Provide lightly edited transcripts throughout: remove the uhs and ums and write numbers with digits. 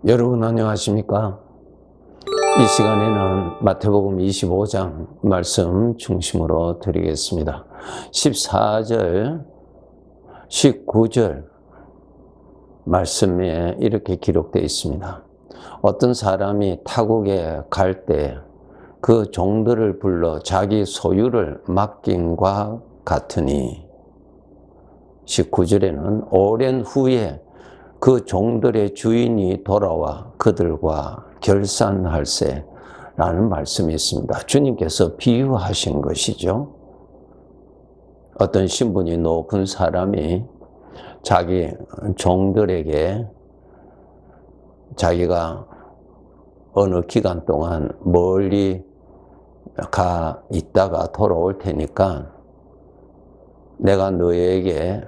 여러분 안녕하십니까? 이 시간에는 마태복음 25장 말씀 중심으로 드리겠습니다. 14절, 19절 말씀에 이렇게 기록되어 있습니다. 어떤 사람이 타국에 갈 때 그 종들을 불러 자기 소유를 맡김과 같으니, 19절에는 오랜 후에 그 종들의 주인이 돌아와 그들과 결산할세 라는 말씀이 있습니다. 주님께서 비유하신 것이죠. 어떤 신분이 높은 사람이 자기 종들에게 자기가 어느 기간 동안 멀리 가 있다가 돌아올 테니까 내가 너에게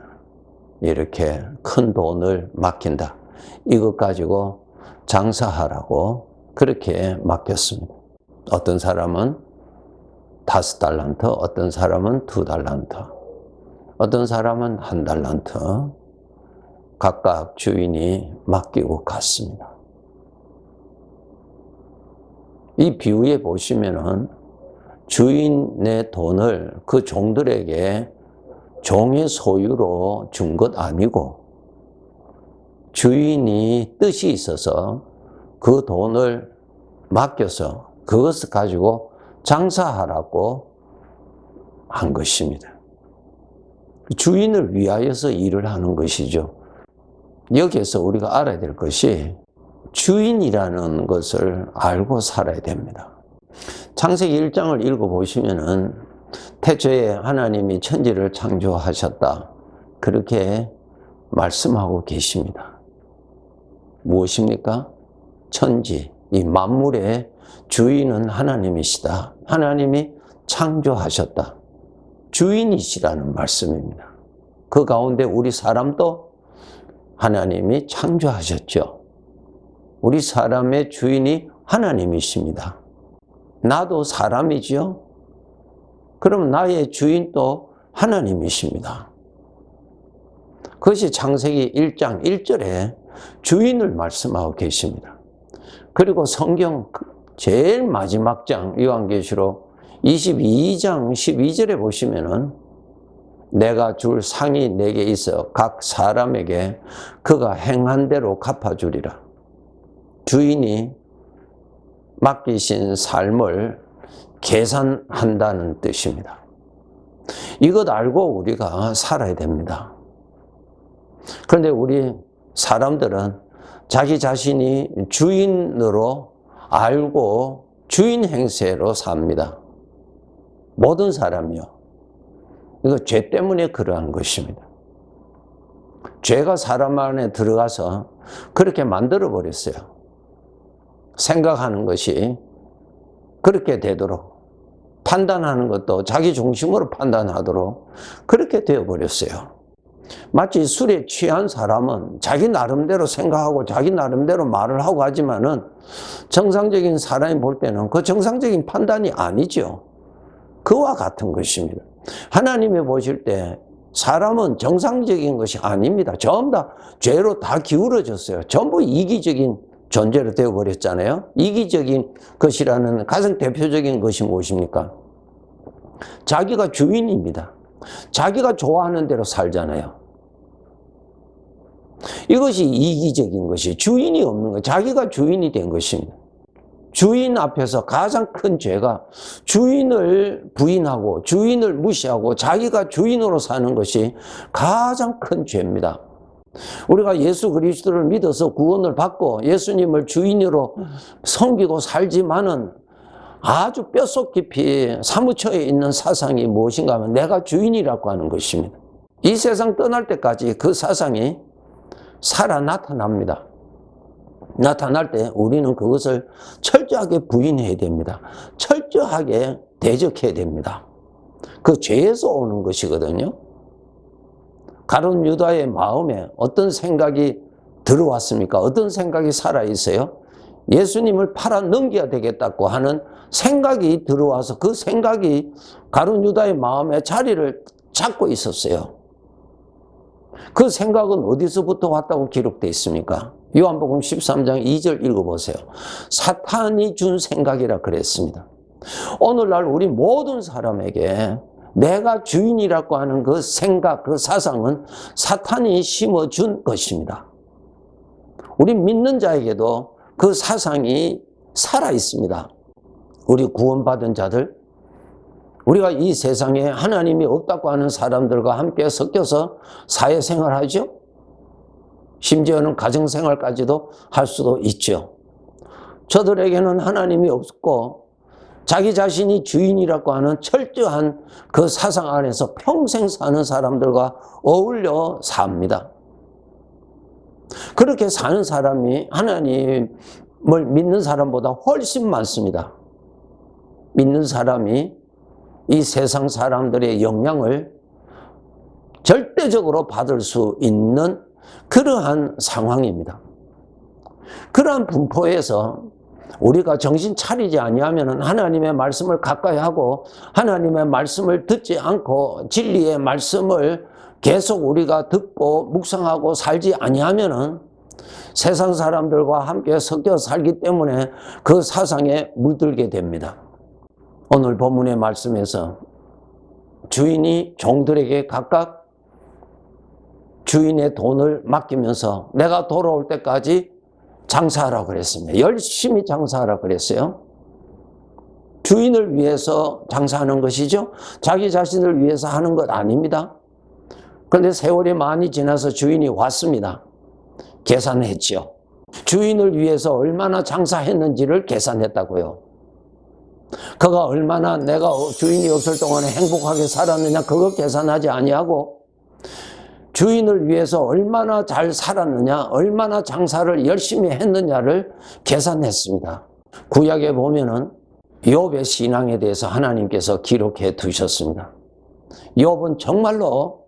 이렇게 큰 돈을 맡긴다. 이것 가지고 장사하라고 그렇게 맡겼습니다. 어떤 사람은 5달란트, 어떤 사람은 2달란트, 어떤 사람은 1달란트 각각 주인이 맡기고 갔습니다. 이 비유에 보시면은 주인의 돈을 그 종들에게 종의 소유로 준 것 아니고 주인이 뜻이 있어서 그 돈을 맡겨서 그것을 가지고 장사하라고 한 것입니다. 주인을 위하여서 일을 하는 것이죠. 여기에서 우리가 알아야 될 것이 주인이라는 것을 알고 살아야 됩니다. 창세기 1장을 읽어보시면은 태초에 하나님이 천지를 창조하셨다. 그렇게 말씀하고 계십니다. 무엇입니까? 천지, 이 만물의 주인은 하나님이시다. 하나님이 창조하셨다. 주인이시라는 말씀입니다. 그 가운데 우리 사람도 하나님이 창조하셨죠. 우리 사람의 주인이 하나님이십니다. 나도 사람이지요. 그럼 나의 주인도 하나님이십니다. 그것이 창세기 1장 1절에 주인을 말씀하고 계십니다. 그리고 성경 제일 마지막 장 요한계시록 22장 12절에 보시면은 내가 줄 상이 내게 있어 각 사람에게 그가 행한 대로 갚아주리라. 주인이 맡기신 삶을 계산한다는 뜻입니다. 이것 알고 우리가 살아야 됩니다. 그런데 우리 사람들은 자기 자신이 주인으로 알고 주인 행세로 삽니다. 모든 사람이요. 이거 죄 때문에 그러한 것입니다. 죄가 사람 안에 들어가서 그렇게 만들어 버렸어요. 생각하는 것이 그렇게 되도록, 판단하는 것도 자기 중심으로 판단하도록 그렇게 되어버렸어요. 마치 술에 취한 사람은 자기 나름대로 생각하고 자기 나름대로 말을 하고 하지만은 정상적인 사람이 볼 때는 그 정상적인 판단이 아니죠. 그와 같은 것입니다. 하나님이 보실 때 사람은 정상적인 것이 아닙니다. 전부 다 죄로 다 기울어졌어요. 전부 이기적인 존재로 되어버렸잖아요. 이기적인 것이라는 가장 대표적인 것이 무엇입니까? 자기가 주인입니다. 자기가 좋아하는 대로 살잖아요. 이것이 이기적인 것이, 주인이 없는 것, 자기가 주인이 된 것입니다. 주인 앞에서 가장 큰 죄가 주인을 부인하고 주인을 무시하고 자기가 주인으로 사는 것이 가장 큰 죄입니다. 우리가 예수 그리스도를 믿어서 구원을 받고 예수님을 주인으로 섬기고 살지만은 아주 뼛속 깊이 사무처에 있는 사상이 무엇인가 하면 내가 주인이라고 하는 것입니다. 이 세상 떠날 때까지 그 사상이 살아 나타납니다. 나타날 때 우리는 그것을 철저하게 부인해야 됩니다. 철저하게 대적해야 됩니다. 그 죄에서 오는 것이거든요. 가룟 유다의 마음에 어떤 생각이 들어왔습니까? 어떤 생각이 살아있어요? 예수님을 팔아 넘겨야 되겠다고 하는 생각이 들어와서 그 생각이 가룟 유다의 마음에 자리를 찾고 있었어요. 그 생각은 어디서부터 왔다고 기록되어 있습니까? 요한복음 13장 2절 읽어보세요. 사탄이 준 생각이라 그랬습니다. 오늘날 우리 모든 사람에게 내가 주인이라고 하는 그 생각, 그 사상은 사탄이 심어준 것입니다. 우리 믿는 자에게도 그 사상이 살아 있습니다. 우리 구원받은 자들, 우리가 이 세상에 하나님이 없다고 하는 사람들과 함께 섞여서 사회생활하죠. 심지어는 가정생활까지도 할 수도 있죠. 저들에게는 하나님이 없고 자기 자신이 주인이라고 하는 철저한 그 사상 안에서 평생 사는 사람들과 어울려 삽니다. 그렇게 사는 사람이 하나님을 믿는 사람보다 훨씬 많습니다. 믿는 사람이 이 세상 사람들의 영향을 절대적으로 받을 수 있는 그러한 상황입니다. 그러한 분포에서 우리가 정신 차리지 아니하면 하나님의 말씀을 가까이 하고 하나님의 말씀을 듣지 않고 진리의 말씀을 계속 우리가 듣고 묵상하고 살지 아니하면 세상 사람들과 함께 섞여 살기 때문에 그 사상에 물들게 됩니다. 오늘 본문의 말씀에서 주인이 종들에게 각각 주인의 돈을 맡기면서 내가 돌아올 때까지 장사하라고 그랬습니다. 열심히 장사하라고 그랬어요. 주인을 위해서 장사하는 것이죠. 자기 자신을 위해서 하는 것 아닙니다. 그런데 세월이 많이 지나서 주인이 왔습니다. 계산했죠. 주인을 위해서 얼마나 장사했는지를 계산했다고요. 그가 얼마나 내가 주인이 없을 동안에 행복하게 살았느냐 그거 계산하지 아니하고 주인을 위해서 얼마나 잘 살았느냐, 얼마나 장사를 열심히 했느냐를 계산했습니다. 구약에 보면은 욥의 신앙에 대해서 하나님께서 기록해 두셨습니다. 욥은 정말로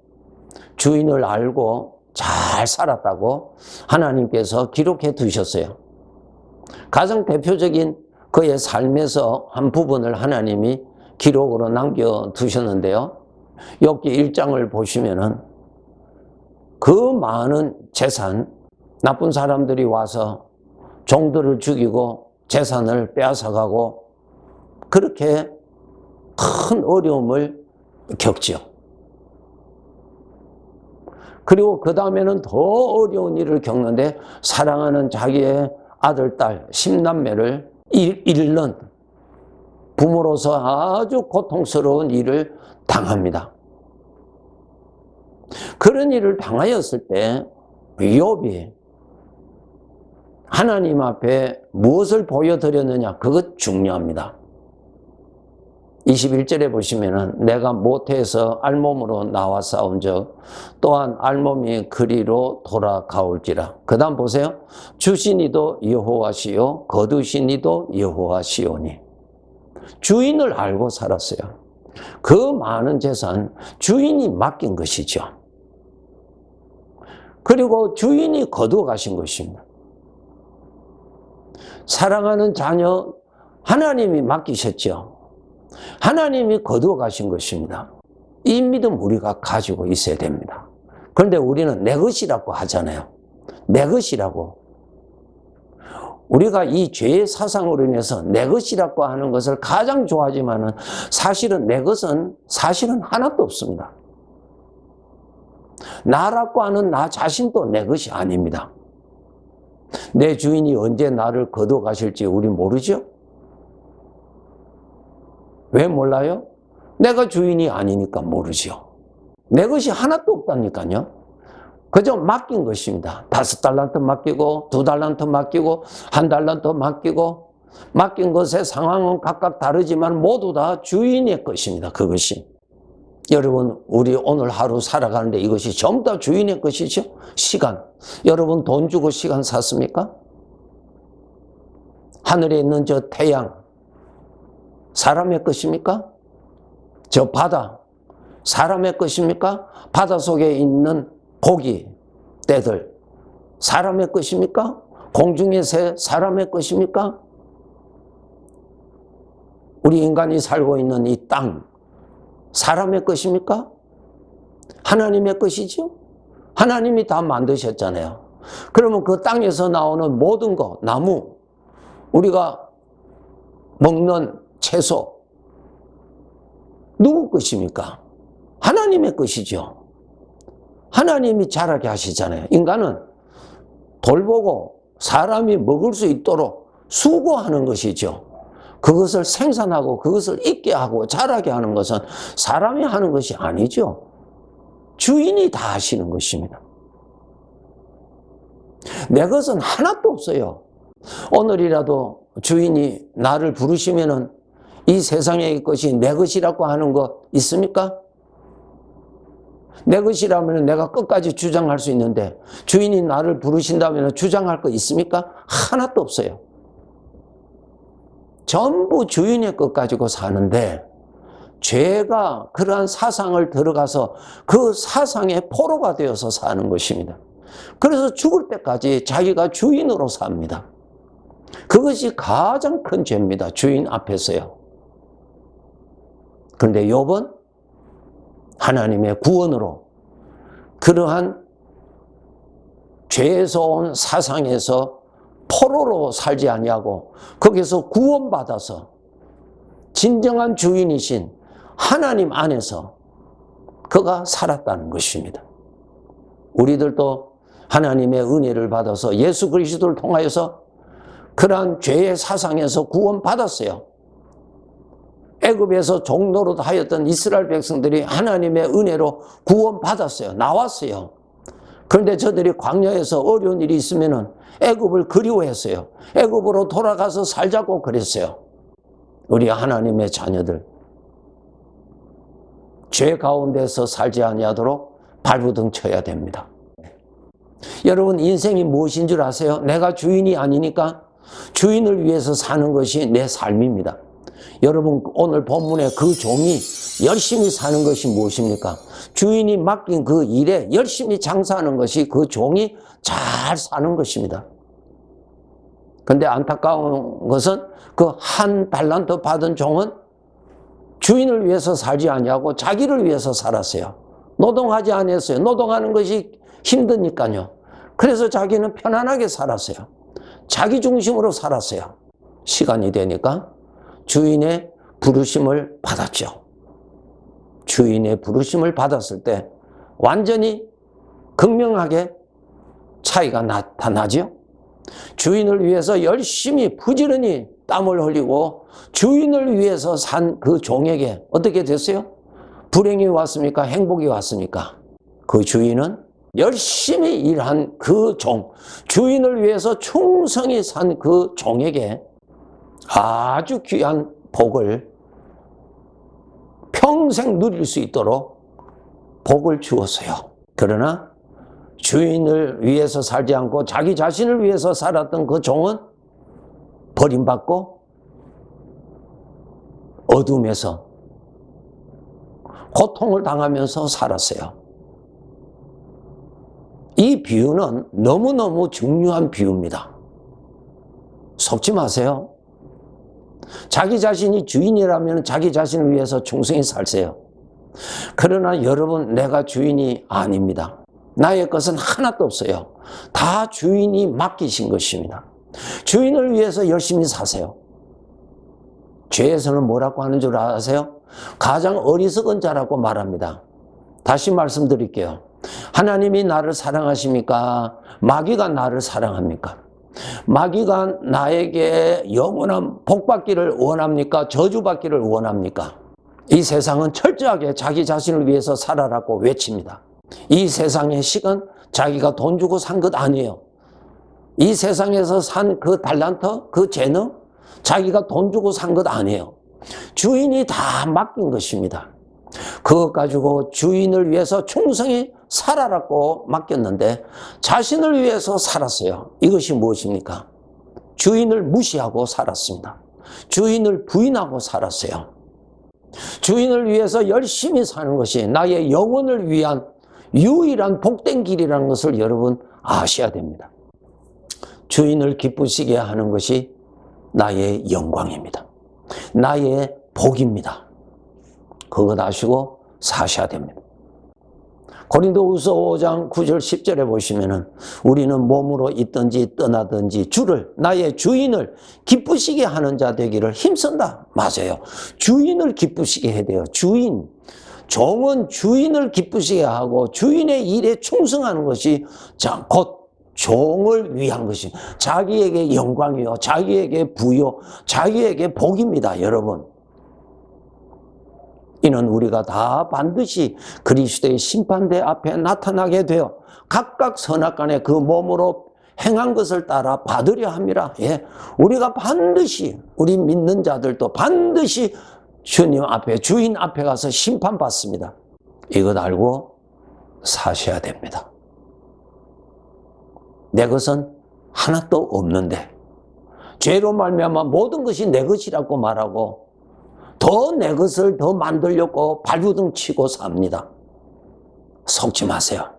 주인을 알고 잘 살았다고 하나님께서 기록해 두셨어요. 가장 대표적인 그의 삶에서 한 부분을 하나님이 기록으로 남겨 두셨는데요. 욥기 1장을 보시면은 그 많은 재산, 나쁜 사람들이 와서 종들을 죽이고 재산을 빼앗아가고 그렇게 큰 어려움을 겪죠. 그리고 그 다음에는 더 어려운 일을 겪는데 사랑하는 자기의 아들, 딸, 10남매를 잃는 부모로서 아주 고통스러운 일을 당합니다. 그런 일을 당하였을 때 욥이 하나님 앞에 무엇을 보여드렸느냐 그것 중요합니다. 21절에 보시면은 내가 모태에서 알몸으로 나와 싸운 적 또한 알몸이 그리로 돌아가올지라. 그 다음 보세요. 주시니도 여호와시요 거두시니도 여호와시오니. 주인을 알고 살았어요. 그 많은 재산 주인이 맡긴 것이죠. 그리고 주인이 거두어 가신 것입니다. 사랑하는 자녀 하나님이 맡기셨죠. 하나님이 거두어 가신 것입니다. 이 믿음 우리가 가지고 있어야 됩니다. 그런데 우리는 내 것이라고 하잖아요. 내 것이라고. 우리가 이 죄의 사상으로 인해서 내 것이라고 하는 것을 가장 좋아하지만은 사실은 내 것은 사실은 하나도 없습니다. 나라고 하는 나 자신도 내 것이 아닙니다. 내 주인이 언제 나를 거두어 가실지 우리 모르죠? 왜 몰라요? 내가 주인이 아니니까 모르죠. 내 것이 하나도 없다니까요. 그저 맡긴 것입니다. 5달란트 맡기고 2달란트 맡기고 1달란트 맡기고 맡긴 것의 상황은 각각 다르지만 모두 다 주인의 것입니다. 그것이. 여러분 우리 오늘 하루 살아가는데 이것이 전부 다 주인의 것이죠. 시간. 여러분 돈 주고 시간 샀습니까? 하늘에 있는 저 태양 사람의 것입니까? 저 바다 사람의 것입니까? 바다 속에 있는 고기 떼들 사람의 것입니까? 공중의 새 사람의 것입니까? 우리 인간이 살고 있는 이 땅 사람의 것입니까? 하나님의 것이죠? 하나님이 다 만드셨잖아요. 그러면 그 땅에서 나오는 모든 것, 나무, 우리가 먹는 채소, 누구 것입니까? 하나님의 것이죠. 하나님이 자라게 하시잖아요. 인간은 돌보고 사람이 먹을 수 있도록 수고하는 것이죠. 그것을 생산하고 그것을 있게 하고 자라게 하는 것은 사람이 하는 것이 아니죠. 주인이 다 하시는 것입니다. 내 것은 하나도 없어요. 오늘이라도 주인이 나를 부르시면은 이 세상의 것이 내 것이라고 하는 것 있습니까? 내 것이라면 내가 끝까지 주장할 수 있는데 주인이 나를 부르신다면 주장할 거 있습니까? 하나도 없어요. 전부 주인의 것 가지고 사는데 죄가 그러한 사상을 들어가서 그 사상의 포로가 되어서 사는 것입니다. 그래서 죽을 때까지 자기가 주인으로 삽니다. 그것이 가장 큰 죄입니다. 주인 앞에서요. 그런데 욥은 하나님의 구원으로 그러한 죄에서 온 사상에서 포로로 살지 아니하고 거기서 구원받아서 진정한 주인이신 하나님 안에서 그가 살았다는 것입니다. 우리들도 하나님의 은혜를 받아서 예수 그리스도를 통하여서 그러한 죄의 사상에서 구원받았어요. 애굽에서 종노릇 하였던 이스라엘 백성들이 하나님의 은혜로 구원받았어요. 나왔어요. 그런데 저들이 광야에서 어려운 일이 있으면 애굽을 그리워했어요. 애굽으로 돌아가서 살자고 그랬어요. 우리 하나님의 자녀들 죄 가운데서 살지 아니하도록 발부둥 쳐야 됩니다. 여러분 인생이 무엇인 줄 아세요? 내가 주인이 아니니까 주인을 위해서 사는 것이 내 삶입니다. 여러분 오늘 본문의 그 종이 열심히 사는 것이 무엇입니까? 주인이 맡긴 그 일에 열심히 장사하는 것이 그 종이 잘 사는 것입니다. 그런데 안타까운 것은 그 한 달란트 받은 종은 주인을 위해서 살지 아니하고 자기를 위해서 살았어요. 노동하지 않았어요. 노동하는 것이 힘드니까요. 그래서 자기는 편안하게 살았어요. 자기 중심으로 살았어요. 시간이 되니까 주인의 부르심을 받았죠. 주인의 부르심을 받았을 때 완전히 극명하게 차이가 나타나죠. 주인을 위해서 열심히 부지런히 땀을 흘리고 주인을 위해서 산 그 종에게 어떻게 됐어요? 불행이 왔습니까? 행복이 왔습니까? 그 주인은 열심히 일한 그 종, 주인을 위해서 충성히 산 그 종에게 아주 귀한 복을 평생 누릴 수 있도록 복을 주었어요. 그러나 주인을 위해서 살지 않고 자기 자신을 위해서 살았던 그 종은 버림받고 어둠에서 고통을 당하면서 살았어요. 이 비유는 너무너무 중요한 비유입니다. 속지 마세요. 자기 자신이 주인이라면 자기 자신을 위해서 충성히 살세요. 그러나 여러분, 내가 주인이 아닙니다. 나의 것은 하나도 없어요. 다 주인이 맡기신 것입니다. 주인을 위해서 열심히 사세요. 죄에서는 뭐라고 하는 줄 아세요? 가장 어리석은 자라고 말합니다. 다시 말씀드릴게요. 하나님이 나를 사랑하십니까? 마귀가 나를 사랑합니까? 마귀가 나에게 영원한 복 받기를 원합니까? 저주 받기를 원합니까? 이 세상은 철저하게 자기 자신을 위해서 살아라고 외칩니다. 이 세상의 식은 자기가 돈 주고 산 것 아니에요. 이 세상에서 산 그 달란트, 그 재능, 자기가 돈 주고 산 것 아니에요. 주인이 다 맡긴 것입니다. 그것 가지고 주인을 위해서 충성히 살아라고 맡겼는데 자신을 위해서 살았어요. 이것이 무엇입니까? 주인을 무시하고 살았습니다. 주인을 부인하고 살았어요. 주인을 위해서 열심히 사는 것이 나의 영혼을 위한 유일한 복된 길이라는 것을 여러분 아셔야 됩니다. 주인을 기쁘시게 하는 것이 나의 영광입니다. 나의 복입니다. 그것 아시고 사셔야 됩니다. 고린도후서 5장 9절 10절에 보시면은 우리는 몸으로 있든지 떠나든지 주를, 나의 주인을 기쁘시게 하는 자 되기를 힘쓴다. 맞아요. 주인을 기쁘시게 해야 돼요. 주인. 종은 주인을 기쁘시게 하고 주인의 일에 충성하는 것이 곧 종을 위한 것입니다. 자기에게 영광이요, 자기에게 부요, 자기에게 복입니다, 여러분. 이는 우리가 다 반드시 그리스도의 심판대 앞에 나타나게 되어 각각 선악간에 그 몸으로 행한 것을 따라 받으려 함이라. 예. 우리가 반드시, 우리 믿는 자들도 반드시 주님 앞에, 주인 앞에 가서 심판받습니다. 이것 알고 사셔야 됩니다. 내 것은 하나도 없는데 죄로 말미암아 모든 것이 내 것이라고 말하고 더 내 것을 더 만들려고 발부둥 치고 삽니다. 속지 마세요.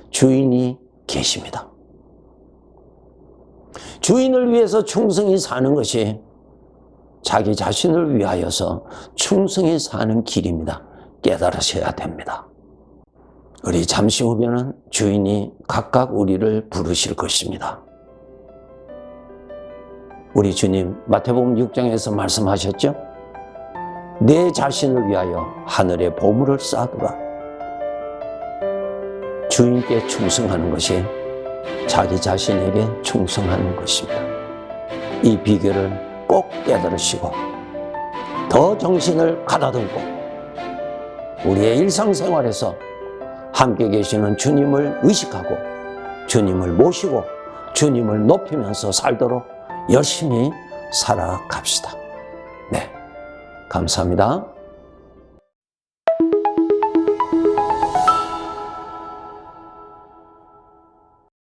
주인이 계십니다. 주인을 위해서 충성히 사는 것이 자기 자신을 위하여서 충성히 사는 길입니다. 깨달으셔야 됩니다. 우리 잠시 후면은 주인이 각각 우리를 부르실 것입니다. 우리 주님 마태복음 6장에서 말씀하셨죠? 내 자신을 위하여 하늘에 보물을 쌓아두라. 주인께 충성하는 것이 자기 자신에게 충성하는 것입니다. 이 비결을 꼭 깨달으시고 더 정신을 가다듬고 우리의 일상생활에서 함께 계시는 주님을 의식하고 주님을 모시고 주님을 높이면서 살도록 열심히 살아갑시다. 네, 감사합니다.